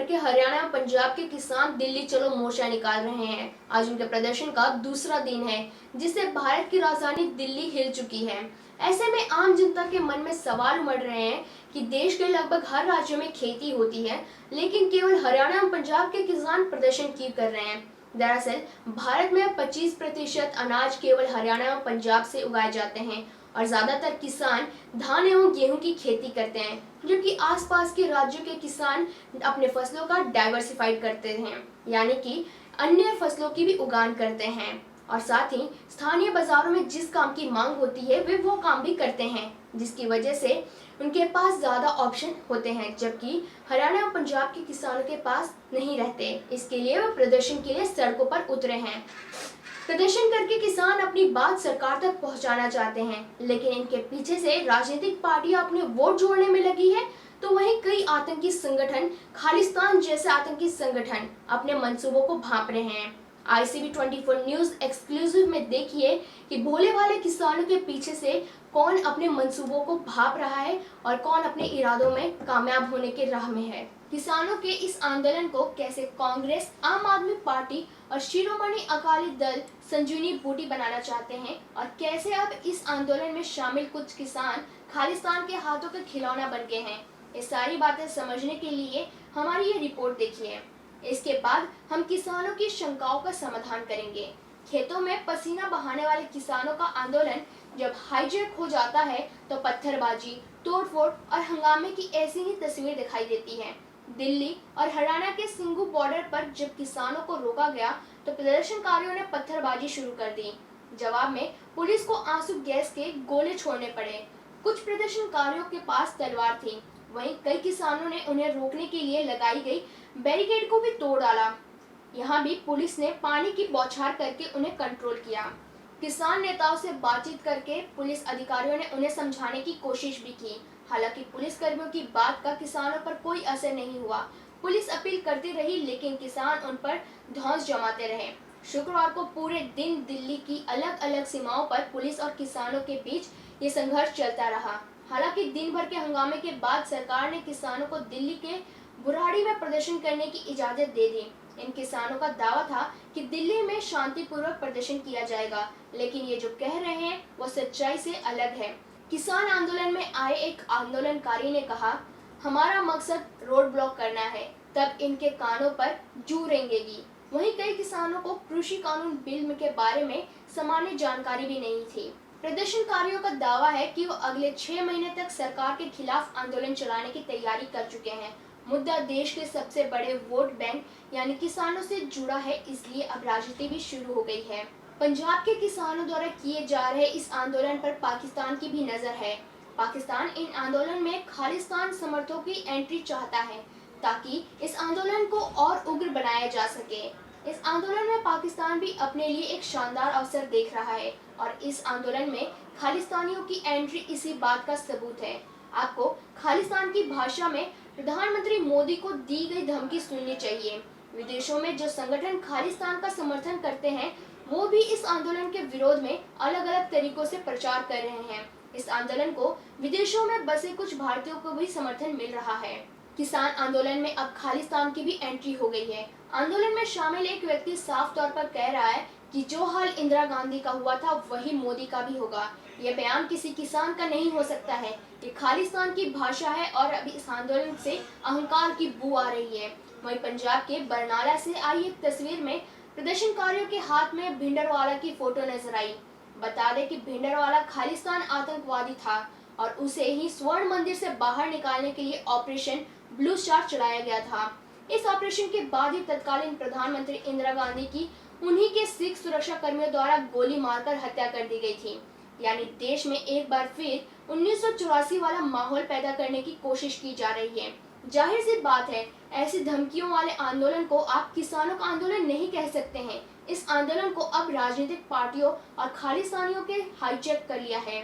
के हरियाणा और पंजाब के किसान दिल्ली चलो मोर्चा निकाल रहे हैं। आज उनके प्रदर्शन का दूसरा दिन है, जिससे भारत की राजधानी दिल्ली हिल चुकी है। ऐसे में आम जनता के मन में सवाल उमड़ रहे हैं कि देश के लगभग हर राज्य में खेती होती है, लेकिन केवल हरियाणा और पंजाब के किसान प्रदर्शन क्यों कर रहे हैं। दरअसल भारत में 25% अनाज केवल हरियाणा और पंजाब से उगाए जाते हैं और ज्यादातर किसान धान एवं गेहूं की खेती करते हैं, जबकि आसपास के राज्यों के किसान अपने फसलों का डाइवर्सिफाइड करते हैं, यानी कि अन्य फसलों की भी उगान करते हैं और साथ ही स्थानीय बाजारों में जिस काम की मांग होती है वे वो काम भी करते हैं, जिसकी वजह से उनके पास ज्यादा ऑप्शन होते हैं, जबकि हरियाणा और पंजाब के किसानों के पास नहीं रहते। इसके लिए वो प्रदर्शन के लिए सड़कों पर उतरे हैं। प्रदर्शन करके किसान अपनी बात सरकार तक पहुंचाना चाहते हैं, लेकिन इनके पीछे से राजनीतिक पार्टियां अपने वोट जोड़ने में लगी है, तो वहीं कई आतंकी संगठन, खालिस्तान जैसे आतंकी संगठन अपने मंसूबों को भांप रहे हैं। ICB 24 न्यूज एक्सक्लूसिव में देखिए कि भोले भाले किसानों के पीछे से कौन अपने मंसूबों को भांप रहा है और कौन अपने इरादों में कामयाब होने के राह में है। किसानों के इस आंदोलन को कैसे कांग्रेस, आम आदमी पार्टी और शिरोमणि अकाली दल संजीवनी बूटी बनाना चाहते हैं और कैसे अब इस आंदोलन में शामिल कुछ किसान खालिस्तान के हाथों का खिलौना बन गए हैं। ये सारी बातें समझने के लिए हमारी ये रिपोर्ट देखिए। इसके बाद हम किसानों की शंकाओं का समाधान करेंगे। खेतों में पसीना बहाने वाले किसानों का आंदोलन जब हाईजैक हो जाता है तो पत्थरबाजी, तोड़फोड़ और हंगामे की ऐसी ही तस्वीर दिखाई देती है। दिल्ली और हरियाणा के सिंगू बॉर्डर पर जब किसानों को रोका गया तो प्रदर्शनकारियों ने पत्थरबाजी शुरू कर दी। जवाब में पुलिस को आंसू गैस के गोले छोड़ने पड़े। कुछ प्रदर्शनकारियों के पास तलवार थी, वहीं कई किसानों ने उन्हें रोकने के लिए लगाई गई बैरिकेड को भी तोड़ डाला। यहाँ भी पुलिस ने पानी की बौछार करके उन्हें कंट्रोल किया। किसान नेताओं से बातचीत करके पुलिस अधिकारियों ने उन्हें समझाने की कोशिश भी की। हालांकि पुलिस कर्मियों की बात का किसानों पर कोई असर नहीं हुआ। पुलिस अपील करती रही, लेकिन किसान उन पर धौंस जमाते रहे। शुक्रवार को पूरे दिन दिल्ली की अलग अलग सीमाओं पर पुलिस और किसानों के बीच ये संघर्ष चलता रहा। हालांकि दिन भर के हंगामे के बाद सरकार ने किसानों को दिल्ली के बुराड़ी में प्रदर्शन करने की इजाजत दे दी। इन किसानों का दावा था कि दिल्ली में शांतिपूर्वक प्रदर्शन किया जाएगा, लेकिन ये जो कह रहे हैं वो सच्चाई से अलग है। किसान आंदोलन में आए एक आंदोलनकारी ने कहा, हमारा मकसद रोड ब्लॉक करना है, तब इनके कानों पर जू रेंगेगी। वहीं कई किसानों को कृषि कानून बिल के बारे में सामान्य जानकारी भी नहीं थी। प्रदर्शनकारियों का दावा है कि वो अगले 6 महीने तक सरकार के खिलाफ आंदोलन चलाने की तैयारी कर चुके हैं। मुद्दा देश के सबसे बड़े वोट बैंक यानी किसानों से जुड़ा है, इसलिए अब राजनीति भी शुरू हो गई है। पंजाब के किसानों द्वारा किए जा रहे इस आंदोलन पर पाकिस्तान की भी नजर है। पाकिस्तान इन आंदोलन में खालिस्तान समर्थकों की एंट्री चाहता है, ताकि इस आंदोलन को और उग्र बनाया जा सके। इस आंदोलन में पाकिस्तान भी अपने लिए एक शानदार अवसर देख रहा है और इस आंदोलन में खालिस्तानियों की एंट्री इसी बात का सबूत है। आपको खालिस्तान की भाषा में प्रधानमंत्री मोदी को दी गई धमकी सुननी चाहिए। विदेशों में जो संगठन खालिस्तान का समर्थन करते हैं, वो भी इस आंदोलन के विरोध में अलग अलग तरीकों से प्रचार कर रहे हैं। इस आंदोलन को विदेशों में बसे कुछ भारतीयों को भी समर्थन मिल रहा है। किसान आंदोलन में अब खालिस्तान की भी एंट्री हो गई है। आंदोलन में शामिल एक व्यक्ति साफ तौर पर कह रहा है कि जो हाल इंदिरा गांधी का हुआ था वही मोदी का भी होगा। यह बयान किसी किसान का नहीं हो सकता है। ये खालिस्तान की भाषा है और अभी इस आंदोलन से अहंकार की बू आ रही है। वहीं पंजाब के बरनाला से आई एक तस्वीर में प्रदर्शनकारियों के हाथ में भिंडरवाला की फोटो नजर आई। बता दें कि भिंडरवाला खालिस्तान आतंकवादी था और उसे ही स्वर्ण मंदिर से बाहर निकालने के लिए ऑपरेशन ब्लू स्टार चलाया गया था। इस ऑपरेशन के बाद ही तत्कालीन प्रधानमंत्री इंदिरा गांधी की उन्हीं के सिख सुरक्षा कर्मियों द्वारा गोली मारकर हत्या कर दी गई थी। यानी देश में एक बार फिर 1984 वाला माहौल पैदा करने की कोशिश की जा रही है। जाहिर सी बात है, ऐसी धमकियों वाले आंदोलन को आप किसानों का आंदोलन नहीं कह सकते हैं। इस आंदोलन को अब राजनीतिक पार्टियों और खालिस्तानियों के हाईजैक कर लिया है।